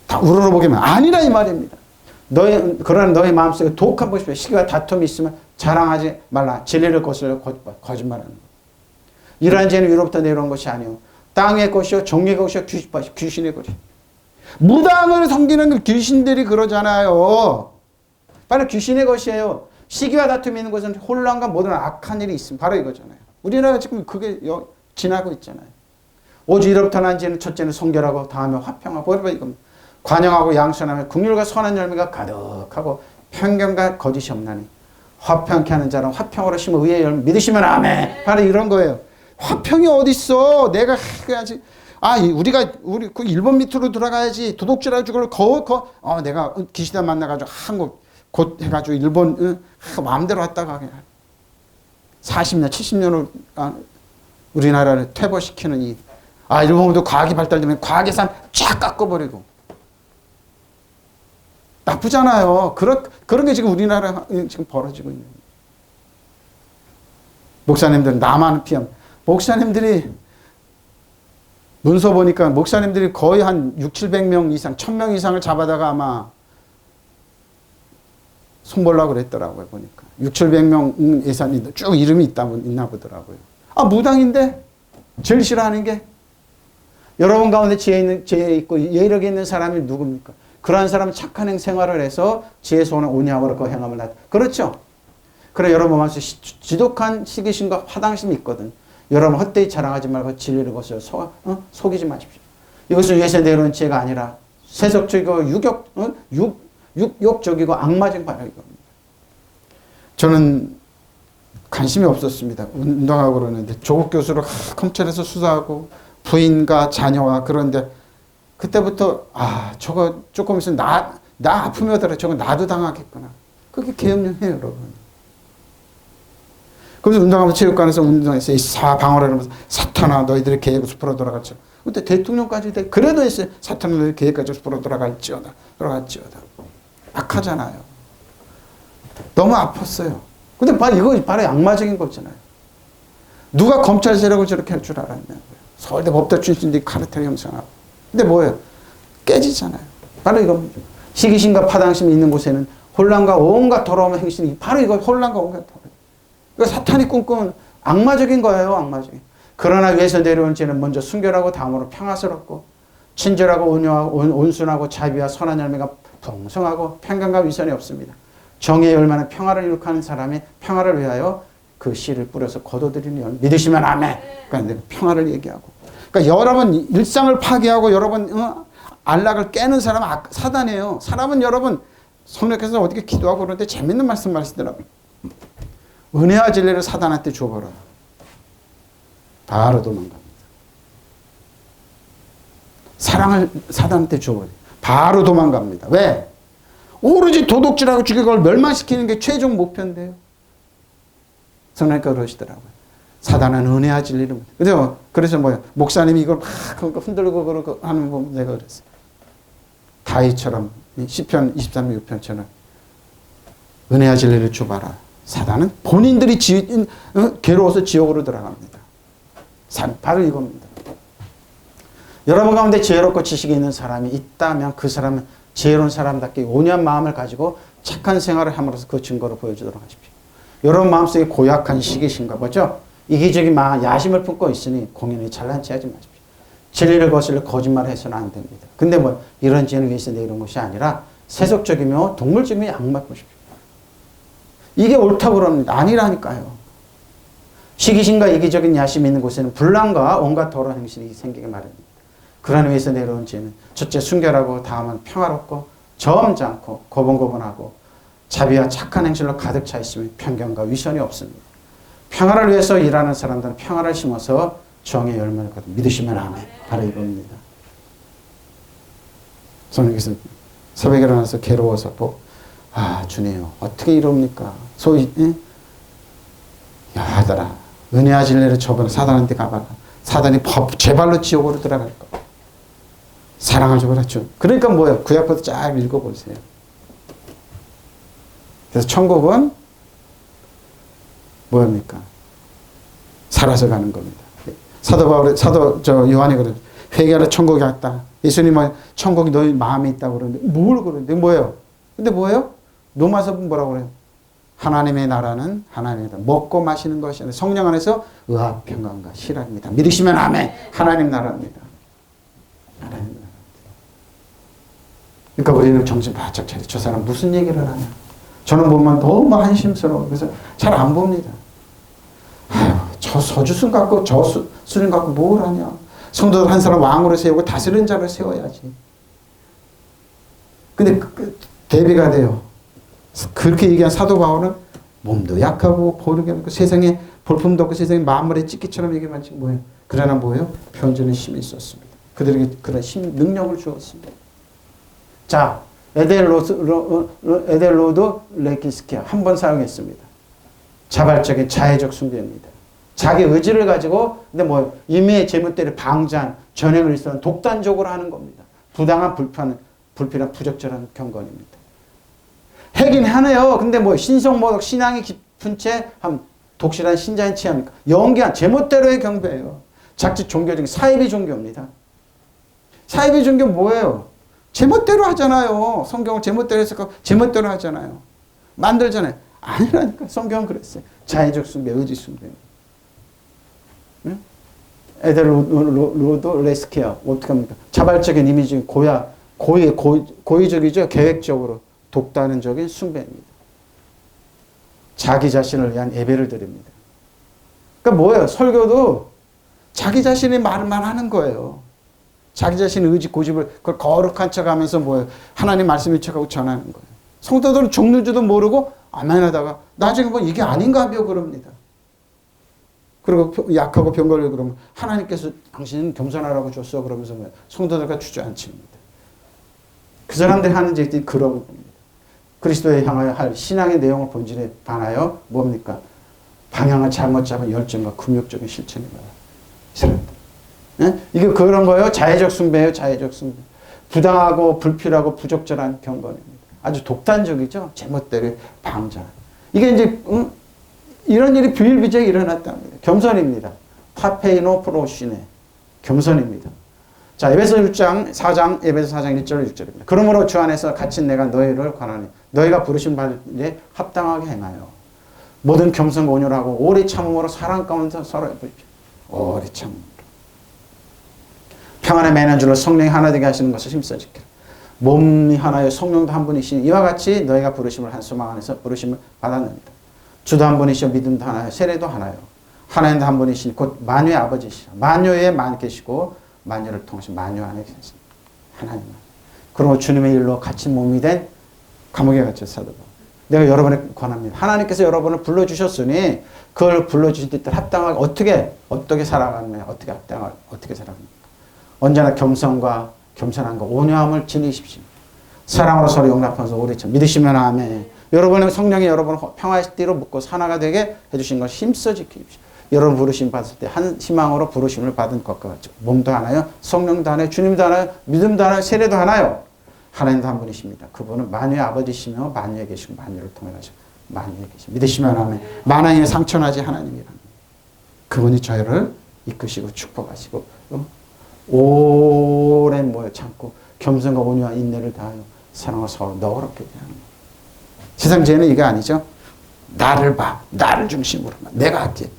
다 우러러보기만 아니라 이 말입니다. 그러나 너희 마음속에 독한 것이 시기와 다툼이 있으면 자랑하지 말라. 진리를 거슬려 거짓말하는 것. 이러한 죄는 위로부터 내려온 것이 아니오. 땅의 것이요 정의 것이요 귀신의 것이. 무당을 섬기는 귀신들이 그러잖아요. 바로 귀신의 것이에요. 시기와 다툼이 있는 것은 혼란과 모든 악한 일이 있습니다. 바로 이거잖아요. 우리나라 지금 그게 지나고 있잖아요. 오직 이로부터 난 죄는 첫째는 성결하고 다음에 화평하고 이겁니다. 관영하고 양선하며 긍휼과 선한 열매가 가득하고 편견과 거짓이 없나니 화평케 하는 자는 화평으로 심어 의의 열매 믿으시면 아멘. 바로 이런 거예요. 화평이 어디 있어? 내가 해야지. 우리 그 일본 밑으로 들어가야지. 도둑질할 줄을 내가 기시다 만나가지고 한국 곧 해가지고 일본 마음대로 왔다가 그냥 40년, 70년을 우리나라를 퇴보시키는 일본도 과학이 발달되면 과학의 삶 쫙 깎아버리고. 나쁘잖아요. 그런 게 지금 우리나라 지금 벌어지고 있는. 목사님들은 나만 피함. 목사님들이 문서 보니까 목사님들이 거의 한 600~700명 이상, 1000명 이상을 잡아다가 아마 손보려고 그랬더라고요. 보니까 600~700명 예산이 쭉 이름이 있나 보더라고요. 무당인데 제일 싫어하는 게 여러분 가운데 지혜 있고 예력이 있는 사람이 누굽니까? 그러한 사람은 착한 생활을 해서 지혜 소원을 온유함으로 그 행함을 나. 그렇죠? 그래 여러분 마음속에 지독한 시기심과 화당심이 있거든. 여러분 헛되이 자랑하지 말고 진리를 것을 속이지 마십시오. 이것은 위에서 내려오는 지혜가 아니라 세속적이고 육욕적이고 악마적인 발언입니다. 저는 관심이 없었습니다. 운동하고 그러는데 조국 교수를 검찰에서 수사하고 부인과 자녀와 그런데 그때부터 저거 조금 있으면 나 아프면 어떡하라. 저거 나도 당하겠구나. 그게 계엄령이에요, 여러분. 그래서 운동하면서 체육관에서 운동해서 이 사방어를 하면서 사탄아 너희들의 계획을 숲으로 돌아갈지어다. 근데 대통령까지 돼. 그래도 했어요. 사탄아 너희의 계획까지 숲으로 돌아갈지어다. 악하잖아요. 너무 아팠어요. 근데 바로 이거 바로 악마적인 거잖아요. 누가 검찰 세력을 저렇게 할 줄 알았냐고요. 서울대 법대 출신들이 카르텔 형성하고. 근데 뭐예요? 깨지잖아요. 바로 이겁니다. 시기심과 파당심이 있는 곳에는 혼란과 온갖 더러운 행실이 바로 이거 혼란과 온갖 더러움. 그러니까 사탄이 꿈꾸는 악마적인 거예요. 악마적인. 그러나 위에서 내려온 죄는 먼저 순결하고 다음으로 평화스럽고 친절하고 온순하고 자비와 선한 열매가 풍성하고 평강과 위선이 없습니다. 정의의 열매는 평화를 이룩하는 사람의 평화를 위하여 그 씨를 뿌려서 거둬들이는 열. 믿으시면 아멘. 그러니까 평화를 얘기하고. 그러니까 여러분 일상을 파괴하고 여러분 안락을 깨는 사람은 사단이에요. 사람은 여러분 성령께서 어떻게 기도하고 그러는데 재밌는 말씀하시더라고요. 은혜와 진리를 사단한테 줘버려. 바로 도망갑니다. 사랑을 사단한테 줘버려. 바로 도망갑니다. 왜? 오로지 도둑질하고 죽이고 멸망시키는 게 최종 목표인데요. 성령께서 그러시더라고요. 사단은 은혜와 진리를. 그래서 뭐예요? 목사님이 이걸 막 흔들고 그러고 하는 거 내가 그랬어요. 다윗처럼 시편 23편 6편처럼 은혜와 진리를 줘봐라. 사단은 본인들이 괴로워서 지옥으로 들어갑니다. 바로 이겁니다. 여러분 가운데 지혜롭고 지식이 있는 사람이 있다면 그 사람은 지혜로운 사람답게 온유한 마음을 가지고 착한 생활을 함으로써 그 증거를 보여주도록 하십시오. 여러분 마음속에 고약한 시기심과 뭐죠? 이기적인 야심을 품고 있으니 공연히 잘난 체 하지 마십시오. 진리를 거슬러 거짓말을 해서는 안 됩니다. 근데 뭐 이런 죄는 위에서 내려온 것이 아니라 세속적이며 동물적이며 양말 보십시오. 이게 옳다고 그럽니다. 아니라니까요. 시기심과 이기적인 야심이 있는 곳에는 분란과 온갖 더러운 행실이 생기게 마련입니다. 그러한 위에서 내려온 죄는 첫째 순결하고 다음은 평화롭고 점잖고 고분고분하고 자비와 착한 행실로 가득 차 있으며 편견과 위선이 없습니다. 평화를 위해서 일하는 사람들은 평화를 심어서 정의 열매를 거둔 믿으시면 아멘. 바로 이겁니다. 저는 여기서 새벽에 일어나서 괴로워서 주님 어떻게 이럽니까? 소위 야 아들아 은혜와 진리를 줘봐라. 사단한테 가봐라. 사단이 제발로 지옥으로 들어갈 거. 사랑을 줘봐라. 그러니까 뭐예요? 구약부터 쫙 읽어보세요. 그래서 천국은 뭐입니까? 살아서 가는 겁니다. 사도 요한이 그래요. 회개하라 천국이 왔다. 예수님은 천국이 너희 마음에 있다고 그러는데 뭘 그러는데 뭐예요? 근데 뭐예요? 로마서 뭐라고 그래요? 하나님의 나라는 하나님이다. 먹고 마시는 것이 아니라 성령 안에서 의와 평강과 실화입니다. 믿으시면 아멘. 하나님 나라입니다. 하나님 나라. 그러니까 우리는 정신 바짝 차려. 저 사람 무슨 얘기를 하냐. 저는 보면 너무 한심스러워. 그래서 잘 안 봅니다. 아유, 저 서주순 갖고 저 수준 갖고 뭘 하냐. 성도들 한 사람 왕으로 세우고 다스리는 자를 세워야지. 근데 대비가 돼요. 그렇게 얘기한 사도 바울은 몸도 약하고 보르게 없고 세상에 볼품도 없고 세상에 만물의 찢기처럼 얘기만 지금 뭐예요? 그러나 뭐예요? 편전의 힘이 있었습니다. 그들에게 그런 능력을 주었습니다. 자, 에델로도 레키스키아 한 번 사용했습니다. 자발적인 자해적 숭배입니다. 자기 의지를 가지고 근데 뭐 임의의 제멋대로 방장, 전횡을 일으키는 독단적으로 하는 겁니다. 부당한 불필요한 부적절한 경건입니다. 하긴 하네요. 근데 뭐 신성모독 신앙이 깊은 채 한 독실한 신자인 체합니까? 연기한 제멋대로의 경배예요. 자칫 종교적인 사이비 종교입니다. 사이비 종교 뭐예요? 제멋대로 하잖아요. 성경을 제멋대로 해서 제멋대로 하잖아요. 만들잖아요. 아니라니까. 성경은 그랬어요. 자의적 숭배, 의지 숭배. 응? 에델로도 레스키아 어떻게 합니까? 자발적인 이미지 고의적이죠. 계획적으로 독단적인 숭배입니다. 자기 자신을 위한 예배를 드립니다. 그러니까 뭐예요? 설교도 자기 자신의 말만 하는 거예요. 자기 자신의 의지 고집을 그걸 거룩한 척하면서 뭐예요? 하나님 말씀인 척하고 전하는 거예요. 성도들은 죽는지도 모르고 아멘 하다가 나중에 뭐 이게 아닌가 하며 그럽니다. 그리고 약하고 병걸려 그러면 하나님께서 당신은 겸손하라고 줬어 그러면서 성도들과 주저앉힙니다. 그 사람들이 하는 짓이 그런 겁니다. 그리스도에 향하여 할 신앙의 내용을 본질에 반하여 뭡니까? 방향을 잘못 잡은 열정과 금욕적인 실천입니다. 이 사람들. 네? 이게 그런 거예요. 자의적 숭배예요. 자의적 숭배. 부당하고 불필요하고 부적절한 경건입니다. 아주 독단적이죠. 제멋대로 방자. 이게 이제 이런 일이 비일비재하게 일어났답니다. 겸손입니다. 타페이노 프로시네. 겸손입니다. 자, 에베소 4장 1절 6절입니다. 그러므로 주 안에서 갇힌 내가 너희를 권하니 너희가 부르신 바에 합당하게 행하여 모든 겸손과 온유하고 오래 참음으로 사랑 가운데 서로 보십시오. 오래 참음으로. 평안에 매는 줄로 성령이 하나 되게 하시는 것을 힘써 지키라. 몸이 하나여 성령도 한 분이시니 이와 같이 너희가 부르심을 한 소망 안에서 부르심을 받았느니라. 주도 한 분이시오 믿음도 하나요 세례도 하나요. 하나님도 한 분이시니 곧 만유의 아버지시라. 만유에 만 계시고 만유를 통해서 만유 안에 계십니다. 하나님은. 그리고 주님의 일로 갇힌 몸이 된 감옥에 갇혀 사도 바울. 내가 여러분에 권합니다. 하나님께서 여러분을 불러주셨으니 그걸 불러주신 뜻을 합당하게 어떻게 살아가느냐, 어떻게 살아갑니까? 언제나 겸손과 겸손함과 온유함을 지니십시오. 사랑으로 서로 용납하면서 오래 참 믿으시면 아멘. 여러분의 성령이 여러분을 평화의 띠로 묶고 하나가 되게 해주신 걸 힘써 지키십시오. 여러분 부르심 받을 때 한 희망으로 부르심을 받은 것과 같죠. 몸도 하나요, 성령도 하나요, 주님도 하나요, 믿음도 하나요, 세례도 하나요. 하나님도 한 분이십니다. 그분은 만유의 아버지시며 만유에 계시고 만유를 통해 가시고 만유에 계시고 믿으시면 아멘. 만왕에 상천하지 하나님이라는 그분이 저희를 이끄시고 축복하시고 오랜 모여 참고 겸손과 온유와 인내를 다하여 사랑을 서로 너그럽게 대하는 것. 세상 죄는 이게 아니죠. 나를 봐. 나를 중심으로. 내가 할게.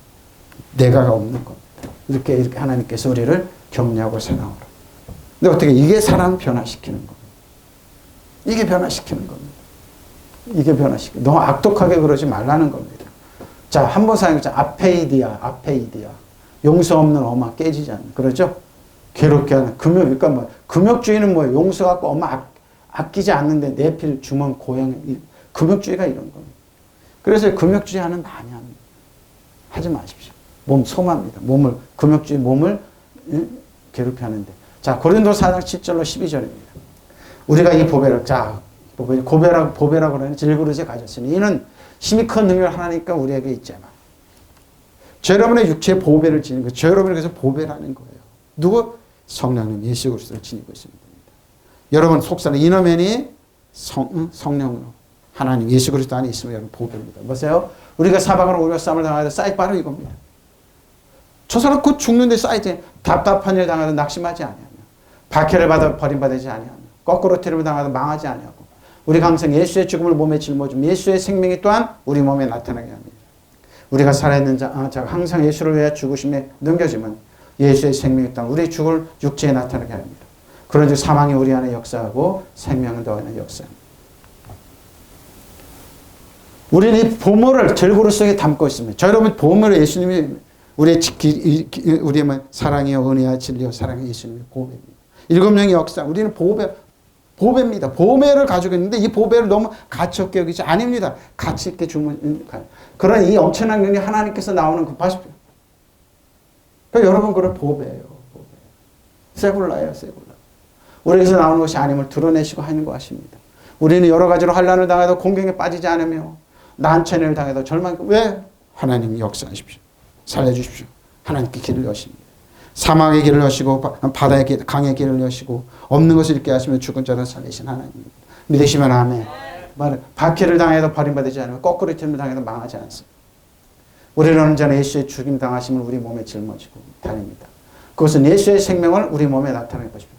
내가가 없는 겁니다. 이렇게 하나님께서 우리를 격려하고 사랑하라. 근데 어떻게 이게 사람 변화시키는 겁니다. 이게 변화시키는 겁니다. 이게 변화시키는 너무 악독하게 그러지 말라는 겁니다. 자, 한번 사용했죠. 아페이디아. 용서 없는 엄마 깨지지 않는. 그러죠? 괴롭게 하는 금욕. 그러니까 뭐 금욕주의는 뭐예요? 용서하고 엄마 아끼지 않는데 내필 주먹 고양 금욕주의가 이런 겁니다. 그래서 금욕주의 하는 많이 합니다. 하지 마십시오. 몸 소마입니다. 금욕주의 몸을 괴롭게 하는데. 자, 고린도서 4장 7절로 12절입니다. 우리가 이 보배를, 보배라고 그러는 질그릇에 가졌으니 이는 힘이 큰 능력을 하나니까 우리에게 있잖아. 저 여러분의 육체의 보배를 지닌 거예요. 저 여러분에게서 보배라는 거예요. 누구? 성령님 예수 그리스도를 지니고 있습니다. 여러분 속사는 이너맨이 성령으로 하나님 예수 그리스도 안에 있으면 여러분 보배입니다. 보세요. 우리가 사방으로 오려싸움을 당하여 쌓이 바로 이겁니다. 저 사람 곧 죽는데 쌓이지. 답답한 일 당하여 낙심하지 아니하며 박해를 받아 버림받지 아니하며 거꾸로 테러를 당하여 망하지 아니하고 우리가 항상 예수의 죽음을 몸에 짊어지며 예수의 생명이 또한 우리 몸에 나타나게 합니다. 우리가 살아있는 자가 항상 예수를 위해 죽으심에 넘겨지면 예수의 생명이 또한 우리 죽을 육체에 나타나게 합니다. 그런즉 사망이 우리 안에 역사하고 생명은 너 안에 역사합니다. 우리는 이 보물을 절구릇 속에 담고 있습니다. 저 여러분 보물을 예수님이 우리의 사랑이요 은혜와 진리요 사랑의 예수님의 보배입니다. 7명의 역사 우리는 보배입니다. 보배를 가지고 있는데 이 보배를 너무 가치 없게 여기지 아닙니다. 가치 있게 주면 그런 이 엄청난 능력이 하나님께서 나오는 거 보십시오. 그러니까 여러분 그런 보배예요. 세굴라예요. 세굴라. 우리에게서 나오는 것이 아님을 드러내시고 하는 것입니다. 우리는 여러 가지로 환난을 당해도 공경에 빠지지 않으며 난처를 당해도 절망 왜? 하나님이 역사하십시오. 살려주십시오. 하나님께 길을 여십니다. 사막의 길을 여시고 바다의 길, 강의 길을 여시고 없는 것을 잃게 하시며 죽은 자를 살리신 하나님입니다. 믿으시면 아멘. 박해를 당해도 버림받지 않으며 거꾸로 틈을 당해도 망하지 않습니다. 우리는 언제나 예수의 죽임 당하심을 우리 몸에 짊어지고 다닙니다. 그것은 예수의 생명을 우리 몸에 나타낼 것입니다.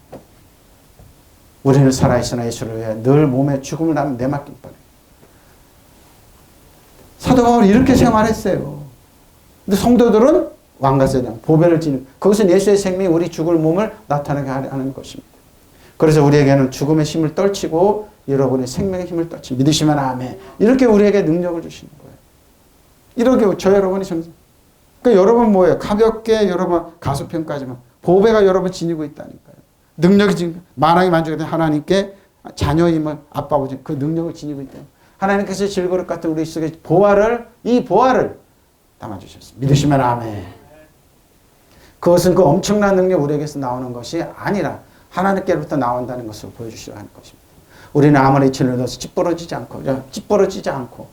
우리는 살아있으나 예수를 위해 늘 몸에 죽음을 내맡길 바랍니다. 사도 바울이 이렇게 생활했어요. 근데 성도들은 왕가세장, 보배를 지니고 그것은 예수의 생명이 우리 죽을 몸을 나타나게 하는 것입니다. 그래서 우리에게는 죽음의 힘을 떨치고 여러분의 생명의 힘을 떨치 믿으시면 아멘. 이렇게 우리에게 능력을 주시는 거예요. 이렇게 저 여러분이 그러니까 여러분 뭐예요? 가볍게 여러분 가소평가지만 보배가 여러분 지니고 있다니까요. 능력이 지금 만왕이 만족이 된 하나님께 자녀임을 아빠 아버지 그 능력을 지니고 있다. 하나님께서 질그릇 같은 우리 속에 이 보화를 담아주셨습니다. 믿으시면 아멘. 그것은 그 엄청난 능력 우리에게서 나오는 것이 아니라 하나님께로부터 나온다는 것을 보여주시려 하는 것입니다. 우리는 아무리 진리를 넣어서 찌부러지지 않고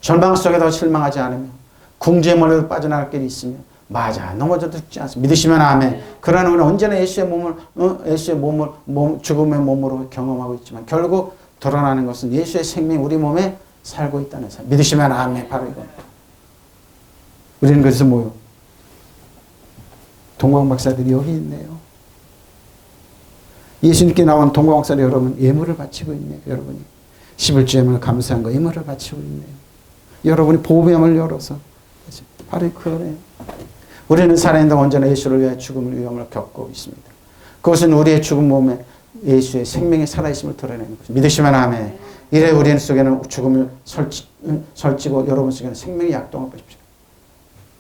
절망 속에도 실망하지 않으며 궁지의 머리로 빠져나갈 길이 있으며 맞아 넘어져도 죽지 않습니다. 믿으시면 아멘. 그러나 우리는 언제나 예수의 몸을 죽음의 몸으로 경험하고 있지만 결국 드러나는 것은 예수의 생명이 우리 몸에 살고 있다는 사실. 믿으시면 아멘. 바로 이겁니다. 우리는 그래서 뭐요? 동광 박사들이 여기 있네요. 예수님께 나온 동광 박사들 여러분 예물을 바치고 있네요. 여러분이 11주 예물 감사한 거 예물을 바치고 있네요. 여러분이 보배함을 열어서 바로 그거예요. 우리는 살아있는 언제나 예수를 위해 죽음을 위험을 겪고 있습니다. 그것은 우리의 죽은 몸에 예수의 생명의 살아있음을 드러내는 것입니다. 믿으시면 아멘. 이래 우리 속에는 죽음을 설치고 여러분 속에는 생명이 약동하고 있습니다.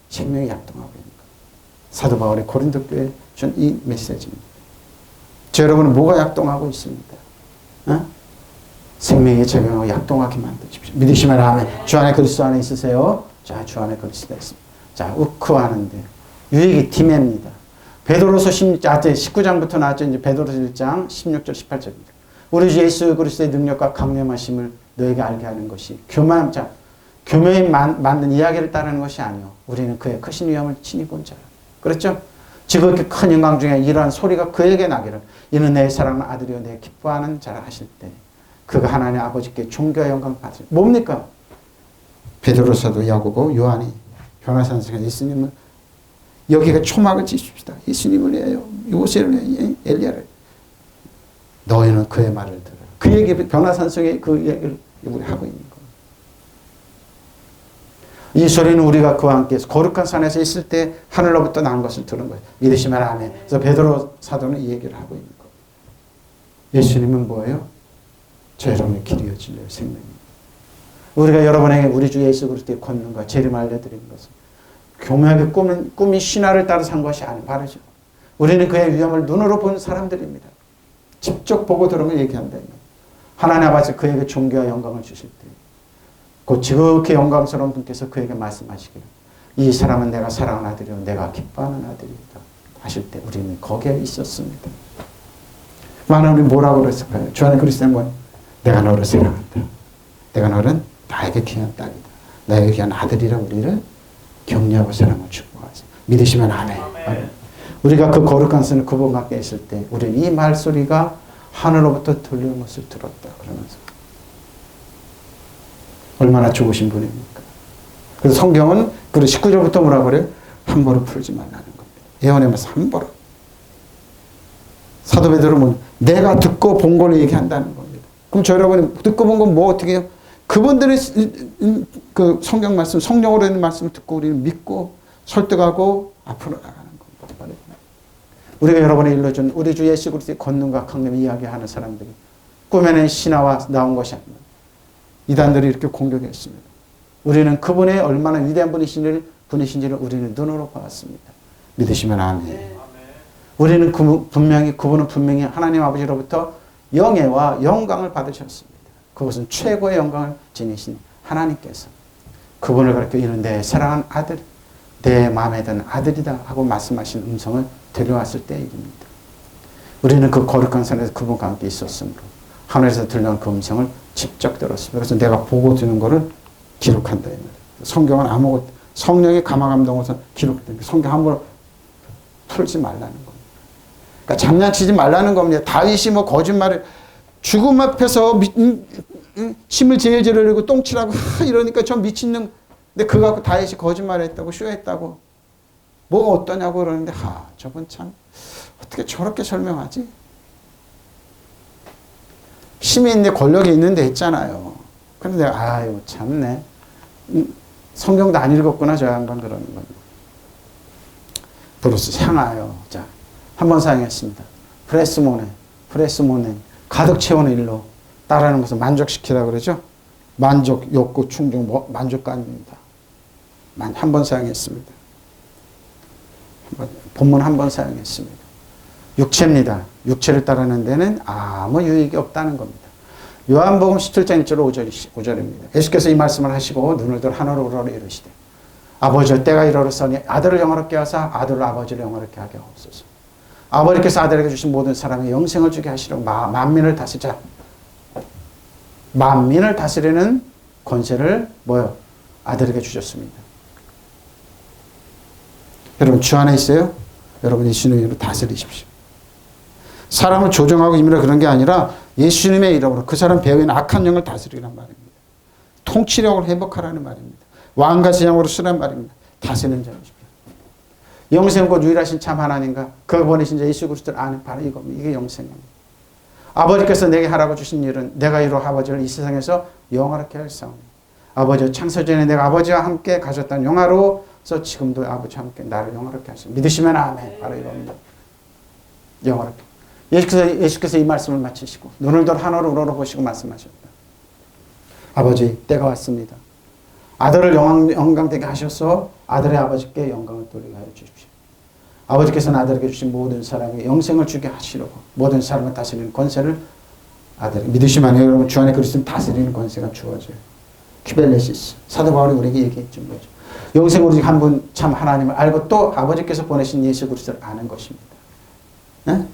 생명이 약동하고 있는 것. 사도 바울의 고린도 교회에 준 이 메시지입니다. 저 여러분은 뭐가 약동하고 있습니다. 생명에 적용하고 약동하게 만드십시오. 믿으시면 아멘. 주 안에 그리스도 안에 있으세요. 자, 주 안에 그리스도 있습니다. 자, 우크하는데 유익이 팀입니다. 베드로서 19장부터 나왔죠. 이제 베드로서 1장 16절 18절입니다. 우리 주 예수 그리스도의 능력과 강림하심을 너에게 알게 하는 것이 교묘히 만든 이야기를 따르는 것이 아니요. 우리는 그의 크신 위엄을 친히 본 자라. 그렇죠? 지극히 큰 영광 중에 이러한 소리가 그에게 나기를 이는 내 사랑하는 아들이요 내 기뻐하는 자라 하실 때 그가 하나님 아버지께 존귀와 영광을 받으시오. 뭡니까? 베드로 사도 야고보 요한이 변화산성에 예수님을 여기가 초막을 찢읍시다. 예수님을 위하여 요새를 위하여 엘리야를 너희는 그의 말을 들어. 그 얘기 변화산성에 그 얘기를 우리 하고 있는 거예요. 이 소리는 우리가 그와 함께 거룩한 산에서 있을 때 하늘로부터 난 것을 들은 거예요. 믿으시면 아멘. 그래서 베드로 사도는 이 얘기를 하고 있는 거예요. 예수님은 뭐예요? 저 여러분의 길이요 진리요 생명입니다. 우리가 여러분에게 우리 주 예수 그리스도의 권능과 재림 알려드리는 것은 교묘하게 꾸민 신화를 따라 산 것이 아니고 바르죠. 우리는 그의 위엄을 눈으로 본 사람들입니다. 직접 보고 들으면 얘기한다면 하나님 아버지 그에게 존귀와 영광을 주실 때 그 지극히 영광스러운 분께서 그에게 말씀하시기를 이 사람은 내가 사랑하는 아들이요 내가 기뻐하는 아들이다 하실 때 우리는 거기에 있었습니다. 많은 우리 뭐라고 그랬을까요? 주 안에 그리스도는 뭐예요? 내가 너를 사랑한다. 내가 너는 나에게 귀한 딸이다. 나에게 귀한 아들이라 우리를 격려하고 사랑하고 축복하세요. 믿으시면 아멘. 우리가 그 거룩한 선을 그분과 함께 있을 때 우리는 이 말소리가 하늘로부터 들리는 것을 들었다. 그러면서 얼마나 좋으신 분입니까? 그래서 성경은 그 19절부터 뭐라고 그래요? 함부로 풀지 말라는 겁니다. 예언의 말씀 함부로. 사도 베드로는 내가 듣고 본 걸 얘기한다는 겁니다. 그럼 저 여러분이 듣고 본 건 뭐 어떻게 해요? 그분들의 그 성경 말씀, 성령으로 있는 말씀을 듣고 우리는 믿고 설득하고 앞으로 나가는 겁니다. 우리가 여러분에 일러준 우리 주 예수 그리스도의 권능과 강림을 이야기하는 사람들이 꿈에는 신화와 나온 것이 아닙니다. 이단들이 이렇게 공격했습니다. 우리는 그분의 얼마나 위대한 분이신지를 우리는 눈으로 보았습니다. 믿으시면 아멘. 우리는 그분은 분명히 하나님 아버지로부터 영예와 영광을 받으셨습니다. 그것은 최고의 영광을 지니신 하나님께서 그분을 가르쳐 이는 내 사랑하는 아들, 내 마음에 드는 아들이다 하고 말씀하신 음성을 들려왔을 때의 일입니다. 우리는 그 거룩한 산에서 그분과 함께 있었으므로 하늘에서 들려온 그 음성을 직접 들었습니다. 그래서 내가 보고 듣는 것을 기록한다. 성경은 아무것도 성령의 감화감동으로서 기록됩니다. 성경 함부로 풀지 말라는 겁니다. 그러니까 장난치지 말라는 겁니다. 다윗이 뭐 거짓말을 죽음 앞에서 침을 제일제일 흘리고 똥치라고 이러니까 저 미친놈. 근데 그거 갖고 다윗이 거짓말했다고 쇼했다고 뭐가 어떠냐고 그러는데 저분 참 어떻게 저렇게 설명하지? 힘이 있는데 권력이 있는데 했잖아요. 그런데 아유 참네. 성경도 안 읽었구나 저 양반 그러는 겁니다. 브루스 향하여 자 한번 사용했습니다. 프레스모네 가득 채우는 일로 따라하는 것을 만족시키라 그러죠. 만족, 욕구, 충동, 만족감입니다. 한 번 사용했습니다. 본문 한 번 사용했습니다. 육체입니다. 육체를 따르는 데는 아무 유익이 없다는 겁니다. 요한복음 17장 1절 5절입니다. 예수께서 이 말씀을 하시고 눈을 들어 하늘로 우러러 이르시되 아버지여 때가 이르렀으니 아들을 영화롭게 하사 아들로 아버지를 영화롭게 하게 하옵소서. 아버지께서 아들에게 주신 모든 사람의 영생을 주게 하시려고 만민을 다스리자. 만민을 다스리는 권세를 뭐요? 아들에게 주셨습니다. 여러분 주 안에 있어요? 여러분 예수님의 이름으로 다스리십시오. 사람을 조종하고 임의로 그런 게 아니라 예수님의 이름으로 그 사람 배후에 있는 악한 영을 다스리란 말입니다. 통치력을 회복하라는 말입니다. 왕과 제왕으로 쓰란 말입니다. 다스리는 자이십시오. 영생 곧 유일하신 참 하나님과 그 보내신 자 예수 그리스도를 아는 바로 이겁니다. 이게 영생입니다. 아버지께서 내게 하라고 주신 일은 내가 이로 아버지를 이 세상에서 영화롭게 할 싸움. 아버지 창세전에 내가 아버지와 함께 가졌던 영화로서 지금도 아버지와 함께 나를 영화롭게 하십니다. 믿으시면 아멘. 바로 이겁니다. 영화롭게. 예수께서 이 말씀을 마치시고 눈을 들어 하늘을 우러러보시고 말씀하셨다. 아버지 때가 왔습니다. 아들을 영광되게 하셔서 아들의 아버지께 영광을 돌리게 하여 주십시오. 아버지께서는 아들에게 주신 모든 사람에게 영생을 주게 하시려고 모든 사람을 다스리는 권세를 아들에게 믿으시면 여러분 주 안에 그리스도는 다스리는 권세가 주어져요. 키벨레시스 사도 바울이 우리에게 얘기했던 거죠. 영생 오직 한 분 참 하나님을 알고 또 아버지께서 보내신 예수 그리스도를 아는 것입니다. 네?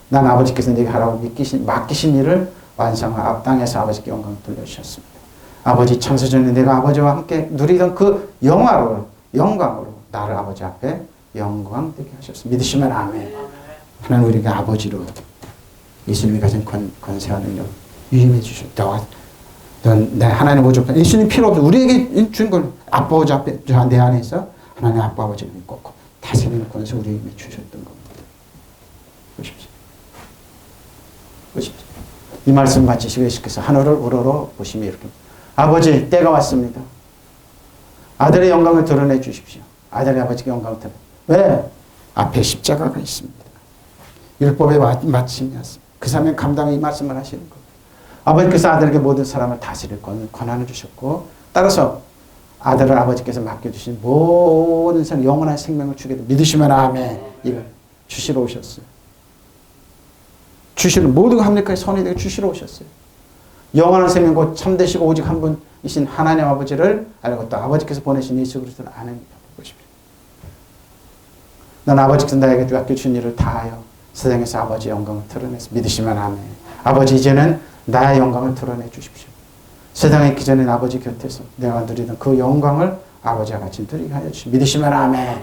난 아버지께서 내게 하라고 맡기신 일을 완성하고 땅에서 아버지께 영광을 돌려주셨습니다. 아버지 창세전에 내가 아버지와 함께 누리던 그 영광으로 나를 아버지 앞에 영광되게 하셨습니다. 믿으시면 아멘. 하나님 우리에게 아버지로 예수님이 가진 권세와 능력 유임해 주셨다. 내 하나님 아버지 예수님 필요 없어. 우리에게 준 걸 아빠 아버지 앞에 내 안에서 하나님 아빠 아버지를 믿고 다스리는 권세 우리에게 주셨던 겁니다. 보십시오. 보십시오. 이 말씀 마치시고 예수께서 하늘을 우러러 보시며 이렇게 아버지 때가 왔습니다. 아들의 영광을 드러내 주십시오. 아들의 아버지께 영광을 드러내. 왜? 앞에 십자가가 있습니다. 율법의 마침이었습니다. 그 사람의 감당이 이 말씀을 하시는 겁니다. 아버지께서 아들에게 모든 사람을 다스릴 권한을 주셨고 따라서 아들을 아버지께서 맡겨주신 모든 사람 영원한 생명을 주게 됩니다. 믿으시면 아멘. 이걸 주시러 오셨어요. 주시러 모든 합력하게 선이 되게 주시러 오셨어요. 영원한 생명 곧 참되시고 오직 한 분이신 하나님 아버지를 알고 또 아버지께서 보내신 예수 그리스도를 아는 것입니다. 난 아버지께서 나에게 맡겨주신 일을 다하여 세상에서 아버지의 영광을 드러내서 믿으시면 아멘. 아버지 이제는 나의 영광을 드러내 주십시오. 세상에 있기 전에 아버지 곁에서 내가 누리던 그 영광을 아버지와 같이 누리게 하여 주십시오. 믿으시면 아멘.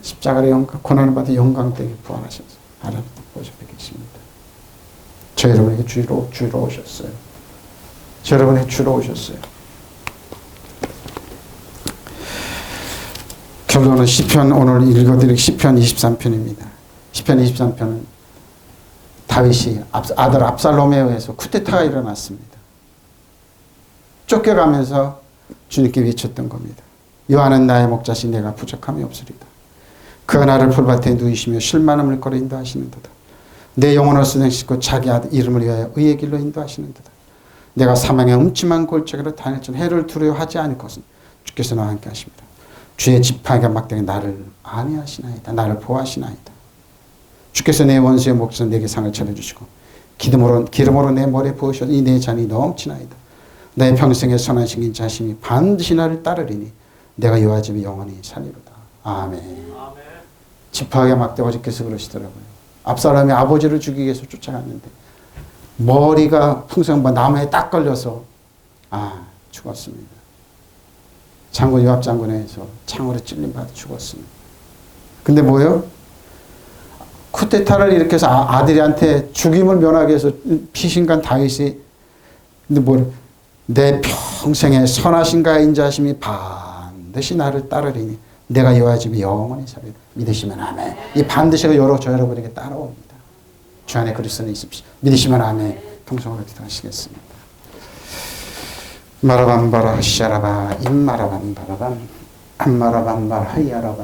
십자가의 영광, 고난을 받은 영광 때문에 부활하셔서 하나님 보셔 계십니다. 저 여러분에게 주로 오셨어요. 저 여러분에게 주로 오셨어요. 결론은 시편 오늘 읽어드릴 시편 23편입니다. 시편 23편은 다윗이 아들 압살롬에 의해서 쿠데타가 일어났습니다. 쫓겨가면서 주님께 외쳤던 겁니다. 여호와는 나의 목자시 내가 부족함이 없으리다. 그가 나를 풀밭에 누이시며 쉴만한 물거리 인도하시는도다. 내 영혼을 수행시키고 자기 아들 이름을 위하여 의의 길로 인도하시는도다. 내가 사망의 음침한 골짜기로 다닐지언 해를 두려워하지 않을 것은 주께서 나와 함께 하십니다. 주의 지팡이가 막대기 나를 안위하시나이다. 나를 보호하시나이다. 주께서 내 원수의 목에서 내게 상을 차려주시고 기름으로 내 머리에 부으셔서 이 내 잔이 넘치나이다. 내 평생에 선한 신긴 자심이 반드시 나를 따르리니 내가 여호와 집에 영원히 살리로다. 아멘. 지팡이가 막대 아버지께서 그러시더라고요. 압살롬이 아버지를 죽이기 위해서 쫓아갔는데 머리가 풍성한 나무에 딱 걸려서 죽었습니다. 장군 요압 장군에 의해서 창으로 찔림받아 죽었습니다. 근데 뭐예요? 쿠데타를 일으켜서 아들한테 죽임을 면하기 위해서 피신간 다윗이 근데 내 평생에 선하신가 인자심이 반드시 나를 따르리니 내가 여호와 집에 영원히 살리라. 믿으시면 아멘. 이 반드시가 저 여러분에게 따라옵니다. 주 안에 그리스도는 있습시다. 믿으시면 아멘. 통성으로 기도하시겠습니다. 마라밤바라 시아라바 임마라밤바라밤 암마라밤바라 하이아라바